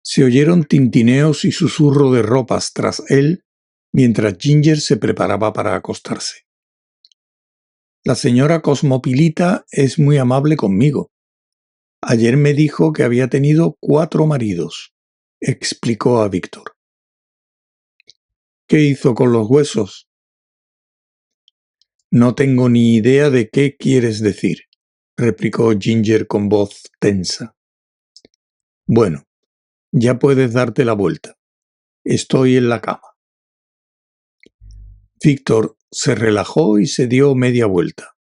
Se oyeron tintineos y susurro de ropas tras él mientras Ginger se preparaba para acostarse. La señora Cosmopilita es muy amable conmigo. Ayer me dijo que había tenido 4 maridos, explicó a Víctor. ¿Qué hizo con los huesos? No tengo ni idea de qué quieres decir, replicó Ginger con voz tensa. Bueno, ya puedes darte la vuelta. Estoy en la cama. Víctor se relajó y se dio media vuelta.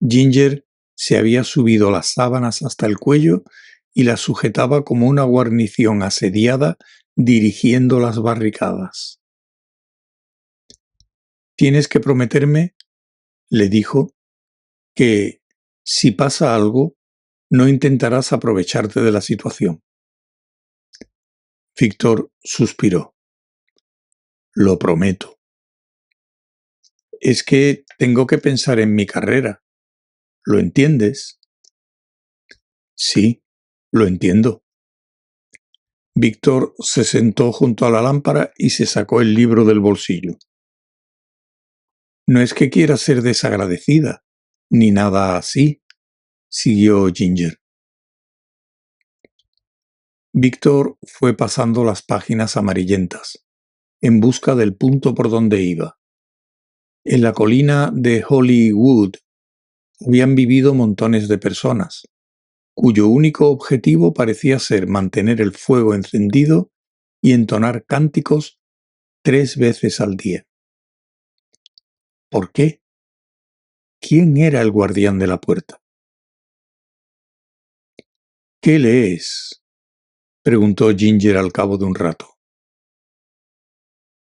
Ginger se había subido las sábanas hasta el cuello y las sujetaba como una guarnición asediada dirigiendo las barricadas. Tienes que prometerme, le dijo, que, si pasa algo, no intentarás aprovecharte de la situación. Víctor suspiró. Lo prometo. Es que tengo que pensar en mi carrera. ¿Lo entiendes? Sí, lo entiendo. Víctor se sentó junto a la lámpara y se sacó el libro del bolsillo. No es que quiera ser desagradecida, ni nada así, siguió Ginger. Víctor fue pasando las páginas amarillentas, en busca del punto por donde iba. En la colina de Hollywood habían vivido montones de personas, cuyo único objetivo parecía ser mantener el fuego encendido y entonar cánticos 3 veces al día. ¿Por qué? ¿Quién era el guardián de la puerta? ¿Qué lees? Preguntó Ginger al cabo de un rato.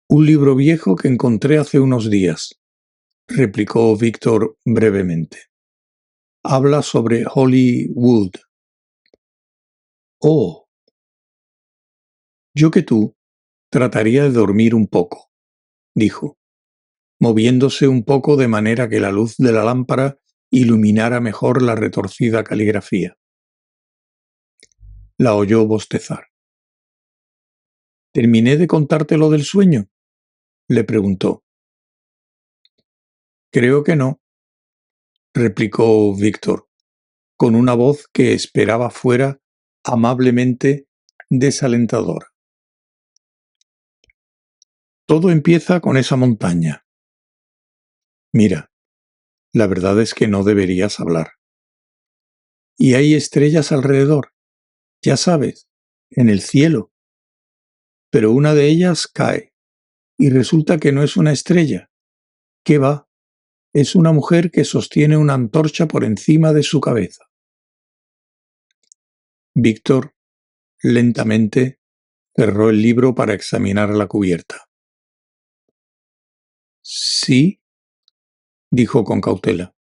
Un libro viejo que encontré hace unos días, replicó Víctor brevemente. Habla sobre Hollywood. Oh. Yo que tú trataría de dormir un poco, dijo, moviéndose un poco de manera que la luz de la lámpara iluminara mejor la retorcida caligrafía. La oyó bostezar. ¿Terminé de contarte lo del sueño?, le preguntó. Creo que no, replicó Víctor, con una voz que esperaba fuera amablemente desalentadora. Todo empieza con esa montaña. Mira, la verdad es que no deberías hablar. Y hay estrellas alrededor, ya sabes, en el cielo. Pero una de ellas cae, y resulta que no es una estrella. ¿Qué va? Es una mujer que sostiene una antorcha por encima de su cabeza. Víctor, lentamente, cerró el libro para examinar la cubierta. Sí, dijo con cautela.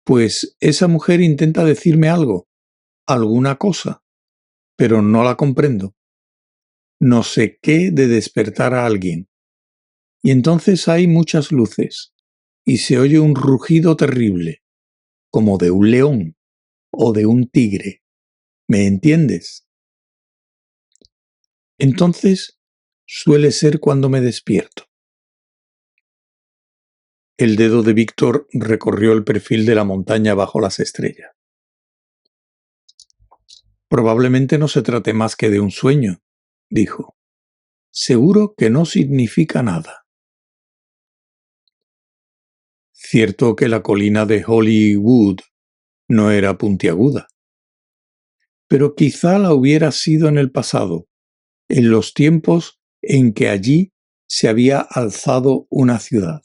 Pues esa mujer intenta decirme algo, alguna cosa, pero no la comprendo. No sé qué de despertar a alguien. Y entonces hay muchas luces, y se oye un rugido terrible, como de un león o de un tigre. ¿Me entiendes? Entonces suele ser cuando me despierto. El dedo de Víctor recorrió el perfil de la montaña bajo las estrellas. Probablemente no se trate más que de un sueño, dijo. Seguro que no significa nada. Cierto que la colina de Hollywood no era puntiaguda, pero quizá la hubiera sido en el pasado, en los tiempos en que allí se había alzado una ciudad,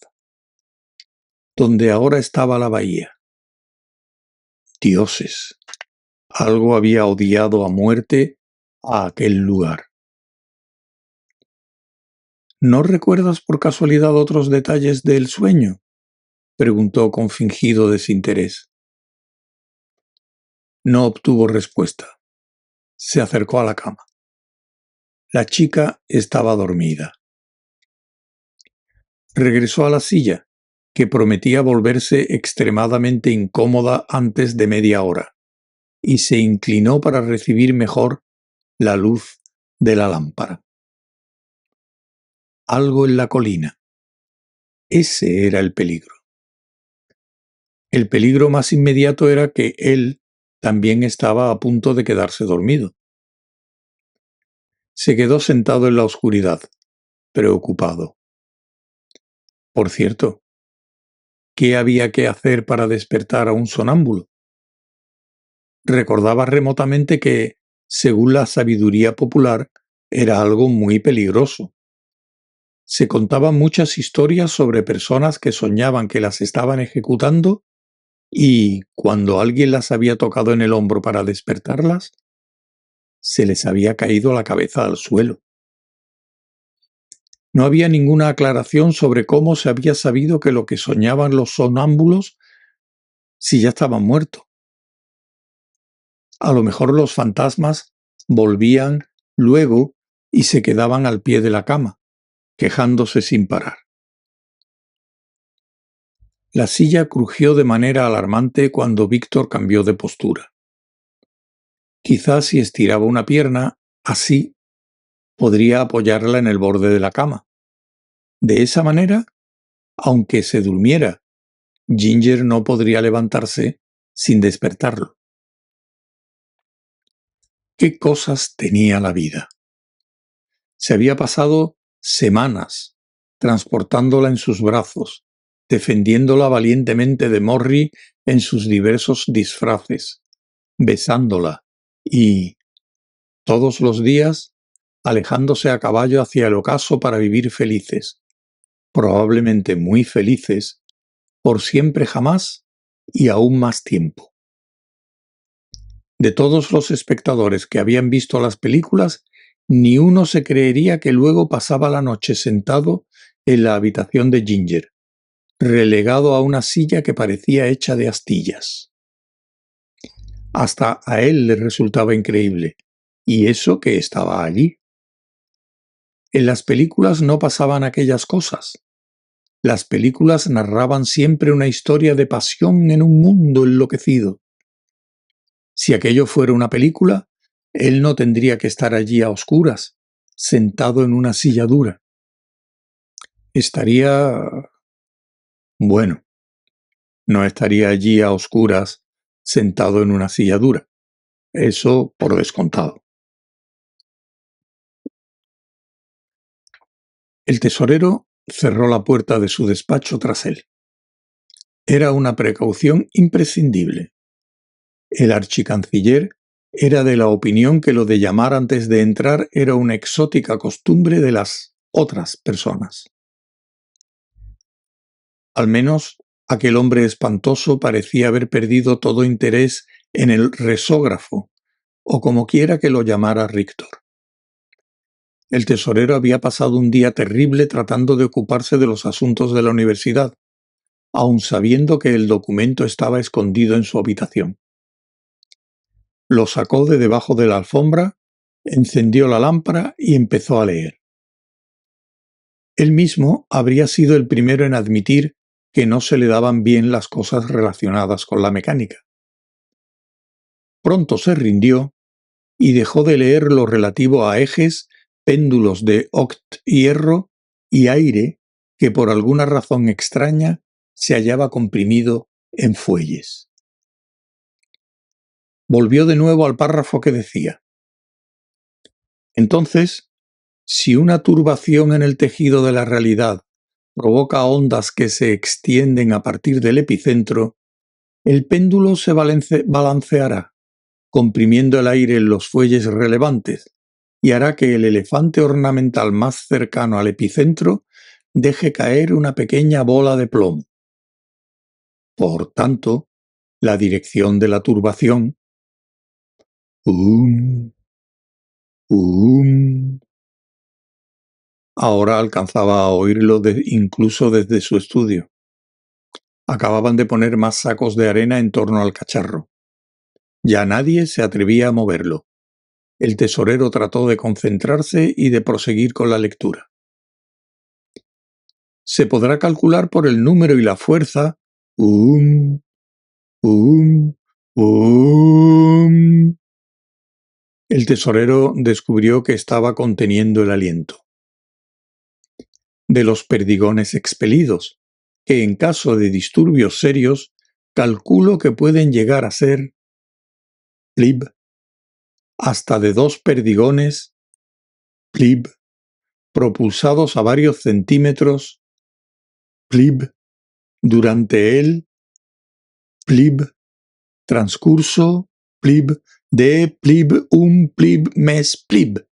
donde ahora estaba la bahía. Dioses, algo había odiado a muerte a aquel lugar. ¿No recuerdas por casualidad otros detalles del sueño?, preguntó con fingido desinterés. No obtuvo respuesta. Se acercó a la cama. La chica estaba dormida. Regresó a la silla, que prometía volverse extremadamente incómoda antes de media hora, y se inclinó para recibir mejor la luz de la lámpara. Algo en la colina. Ese era el peligro. El peligro más inmediato era que él también estaba a punto de quedarse dormido. Se quedó sentado en la oscuridad, preocupado. Por cierto, ¿qué había que hacer para despertar a un sonámbulo? Recordaba remotamente que, según la sabiduría popular, era algo muy peligroso. Se contaban muchas historias sobre personas que soñaban que las estaban ejecutando y, cuando alguien las había tocado en el hombro para despertarlas, se les había caído la cabeza al suelo. No había ninguna aclaración sobre cómo se había sabido que lo que soñaban los sonámbulos si ya estaban muertos. A lo mejor los fantasmas volvían luego y se quedaban al pie de la cama, quejándose sin parar. La silla crujió de manera alarmante cuando Víctor cambió de postura. Quizás si estiraba una pierna, así podría apoyarla en el borde de la cama. De esa manera, aunque se durmiera, Ginger no podría levantarse sin despertarlo. ¿Qué cosas tenía la vida? Se había pasado semanas transportándola en sus brazos, defendiéndola valientemente de Morrie en sus diversos disfraces, besándola y, todos los días, alejándose a caballo hacia el ocaso para vivir felices, probablemente muy felices, por siempre jamás y aún más tiempo. De todos los espectadores que habían visto las películas, ni uno se creería que luego pasaba la noche sentado en la habitación de Ginger, relegado a una silla que parecía hecha de astillas. Hasta a él le resultaba increíble, y eso que estaba allí. En las películas no pasaban aquellas cosas. Las películas narraban siempre una historia de pasión en un mundo enloquecido. Si aquello fuera una película, él no tendría que estar allí a oscuras, sentado en una silla dura. Bueno, no estaría allí a oscuras, sentado en una silla dura. Eso por descontado. El tesorero cerró la puerta de su despacho tras él. Era una precaución imprescindible. El archicanciller era de la opinión que lo de llamar antes de entrar era una exótica costumbre de las otras personas. Al menos aquel hombre espantoso parecía haber perdido todo interés en el resógrafo, o como quiera que lo llamara Richter. El tesorero había pasado un día terrible tratando de ocuparse de los asuntos de la universidad, aun sabiendo que el documento estaba escondido en su habitación. Lo sacó de debajo de la alfombra, encendió la lámpara y empezó a leer. Él mismo habría sido el primero en admitir que no se le daban bien las cosas relacionadas con la mecánica. Pronto se rindió y dejó de leer lo relativo a ejes, péndulos de oct-hierro y aire que por alguna razón extraña se hallaba comprimido en fuelles. Volvió de nuevo al párrafo que decía: entonces, si una turbación en el tejido de la realidad provoca ondas que se extienden a partir del epicentro, el péndulo se balanceará, comprimiendo el aire en los fuelles relevantes, y hará que el elefante ornamental más cercano al epicentro deje caer una pequeña bola de plomo. Por tanto, la dirección de la turbación ahora alcanzaba a oírlo incluso desde su estudio. Acababan de poner más sacos de arena en torno al cacharro. Ya nadie se atrevía a moverlo. El tesorero trató de concentrarse y de proseguir con la lectura. Se podrá calcular por el número y la fuerza El tesorero descubrió que estaba conteniendo el aliento. De los perdigones expelidos, que en caso de disturbios serios, calculo que pueden llegar a ser plib, hasta de 2 perdigones plib, propulsados a varios centímetros plib, durante el plib, transcurso plib, de plib, plib, mes plib.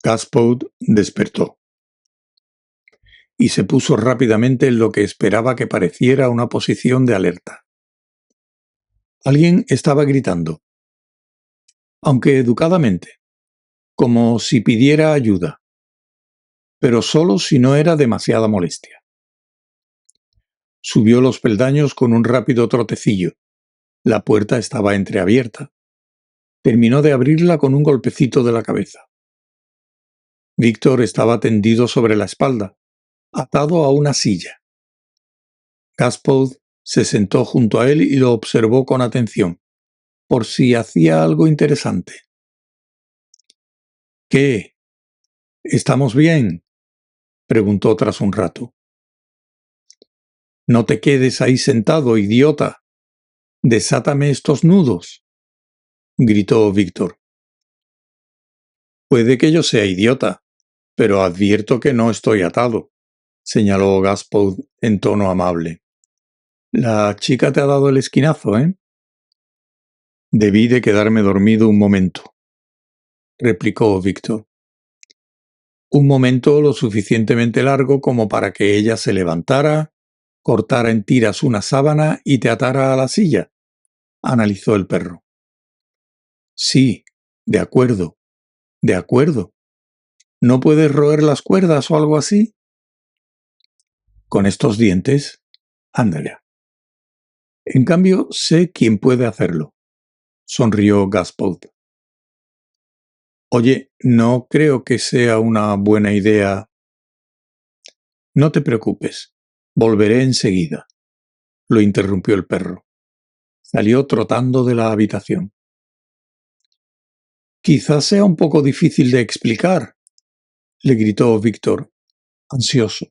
Gaspard despertó y se puso rápidamente en lo que esperaba que pareciera una posición de alerta. Alguien estaba gritando, aunque educadamente, como si pidiera ayuda, pero solo si no era demasiada molestia. Subió los peldaños con un rápido trotecillo. La puerta estaba entreabierta. Terminó de abrirla con un golpecito de la cabeza. Víctor estaba tendido sobre la espalda, atado a una silla. Gaspard se sentó junto a él y lo observó con atención, por si hacía algo interesante. ¿Qué? ¿Estamos bien?, preguntó tras un rato. No te quedes ahí sentado, idiota. Desátame estos nudos, gritó Víctor. Puede que yo sea idiota, pero advierto que no estoy atado, señaló Gaspard en tono amable. La chica te ha dado el esquinazo, ¿eh? Debí de quedarme dormido un momento, replicó Víctor. Un momento lo suficientemente largo como para que ella se levantara, cortara en tiras una sábana y te atara a la silla, analizó el perro. Sí, de acuerdo, de acuerdo. ¿No puedes roer las cuerdas o algo así? Con estos dientes, ándale. En cambio, sé quién puede hacerlo, sonrió Gaspard. Oye, no creo que sea una buena idea. No te preocupes, volveré enseguida, lo interrumpió el perro. Salió trotando de la habitación. Quizás sea un poco difícil de explicar, le gritó Víctor, ansioso.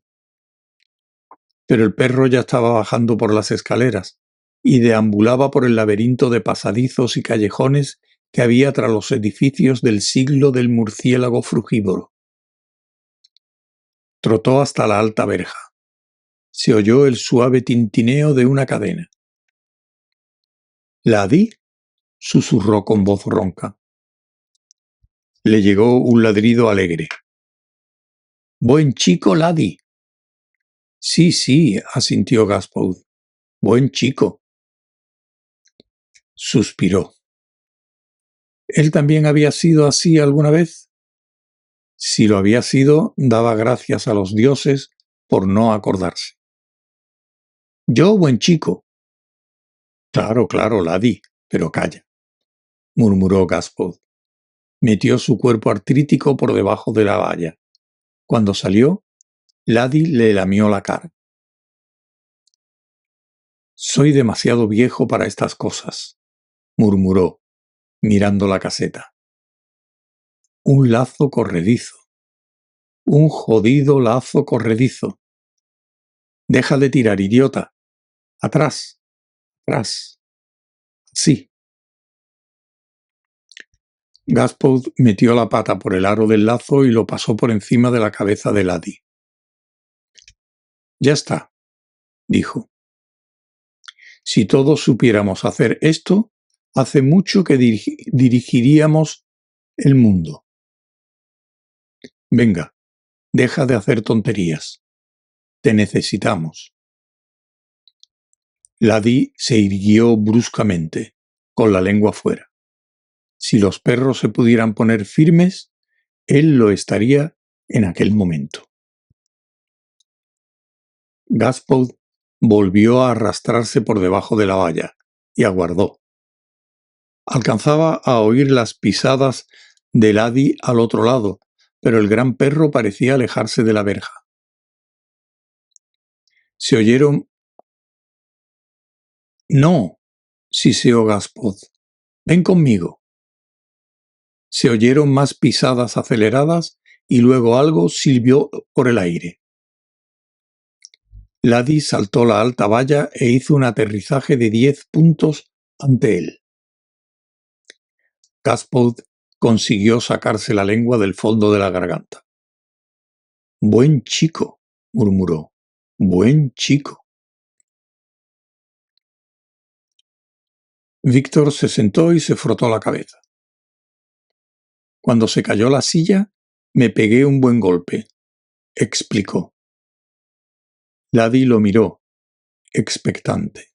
Pero el perro ya estaba bajando por las escaleras y deambulaba por el laberinto de pasadizos y callejones que había tras los edificios del siglo del murciélago frugívoro. Trotó hasta la alta verja. Se oyó el suave tintineo de una cadena. —¿Laddie? —susurró con voz ronca. Le llegó un ladrido alegre. —Buen chico, Laddie. Sí, sí —asintió Gaspard—. Buen chico. Suspiró. ¿Él también había sido así alguna vez? Si lo había sido, daba gracias a los dioses por no acordarse. Yo, buen chico. Claro, claro, Laddie, pero calla, murmuró Gaspard. Metió su cuerpo artrítico por debajo de la valla. Cuando salió, Laddie le lamió la cara. Soy demasiado viejo para estas cosas, murmuró, mirando la caseta. Un lazo corredizo. Un jodido lazo corredizo. Deja de tirar, idiota. Atrás. Atrás. Sí. Gaspard metió la pata por el aro del lazo y lo pasó por encima de la cabeza de Laddie. Ya está, dijo. Si todos supiéramos hacer esto, hace mucho que dirigiríamos el mundo. Venga, deja de hacer tonterías. Te necesitamos. Laddie se irguió bruscamente, con la lengua fuera. Si los perros se pudieran poner firmes, él lo estaría en aquel momento. Gaspard volvió a arrastrarse por debajo de la valla y aguardó. Alcanzaba a oír las pisadas de Laddie al otro lado, pero el gran perro parecía alejarse de la verja. Se oyeron... ¡No! —siseó Gaspard. Ven conmigo. Se oyeron más pisadas aceleradas y luego algo silbió por el aire. Laddie saltó la alta valla e hizo un aterrizaje de 10 puntos ante él. Gaspard consiguió sacarse la lengua del fondo de la garganta. «Buen chico», murmuró. «Buen chico». Víctor se sentó y se frotó la cabeza. Cuando se cayó la silla, me pegué un buen golpe, explicó. Laddie lo miró, expectante,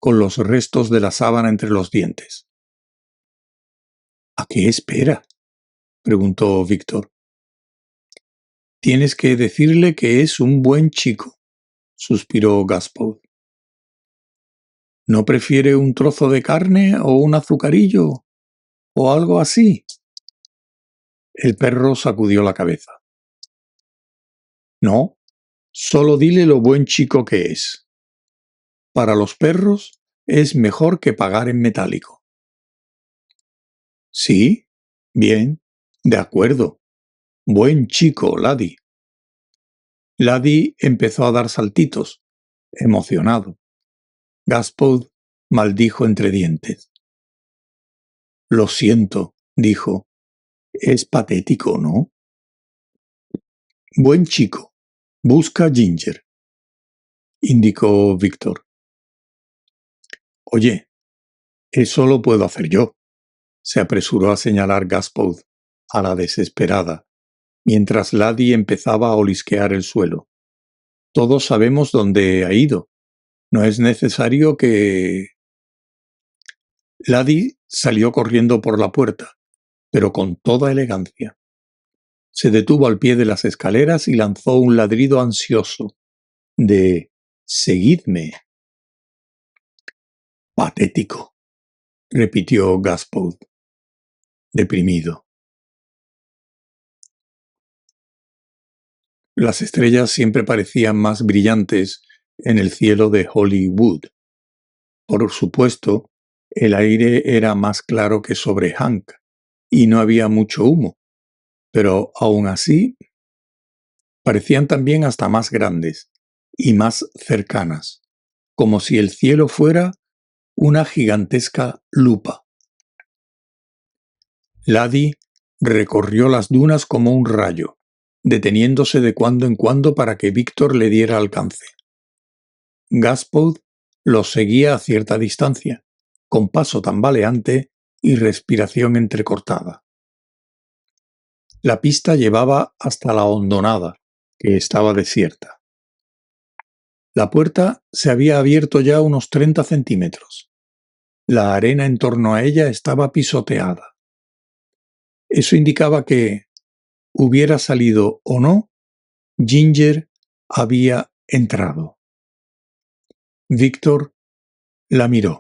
con los restos de la sábana entre los dientes. ¿A qué espera?, preguntó Víctor. Tienes que decirle que es un buen chico, suspiró Gaspard. ¿No prefiere un trozo de carne o un azucarillo o algo así? El perro sacudió la cabeza. No, solo dile lo buen chico que es. Para los perros es mejor que pagar en metálico. Sí, bien, de acuerdo. Buen chico, Laddie. Laddie empezó a dar saltitos, emocionado. Gaspard maldijo entre dientes. Lo siento, dijo. Es patético, ¿no? Buen chico, busca Ginger, indicó Víctor. Oye, eso lo puedo hacer yo, se apresuró a señalar Gaspard a la desesperada, mientras Laddie empezaba a olisquear el suelo. Todos sabemos dónde ha ido. No es necesario que... Laddie salió corriendo por la puerta, pero con toda elegancia. Se detuvo al pie de las escaleras y lanzó un ladrido ansioso de «Seguidme». «Patético», repitió Gaspard, deprimido. Las estrellas siempre parecían más brillantes en el cielo de Hollywood. Por supuesto, el aire era más claro que sobre Hank y no había mucho humo, pero aún así parecían también hasta más grandes y más cercanas, como si el cielo fuera una gigantesca lupa. Laddie recorrió las dunas como un rayo, deteniéndose de cuando en cuando para que Víctor le diera alcance. Gaspard los seguía a cierta distancia, con paso tambaleante y respiración entrecortada. La pista llevaba hasta la hondonada, que estaba desierta. La puerta se había abierto ya unos 30 centímetros. La arena en torno a ella estaba pisoteada. Eso indicaba que, hubiera salido o no, Ginger había entrado. Víctor la miró.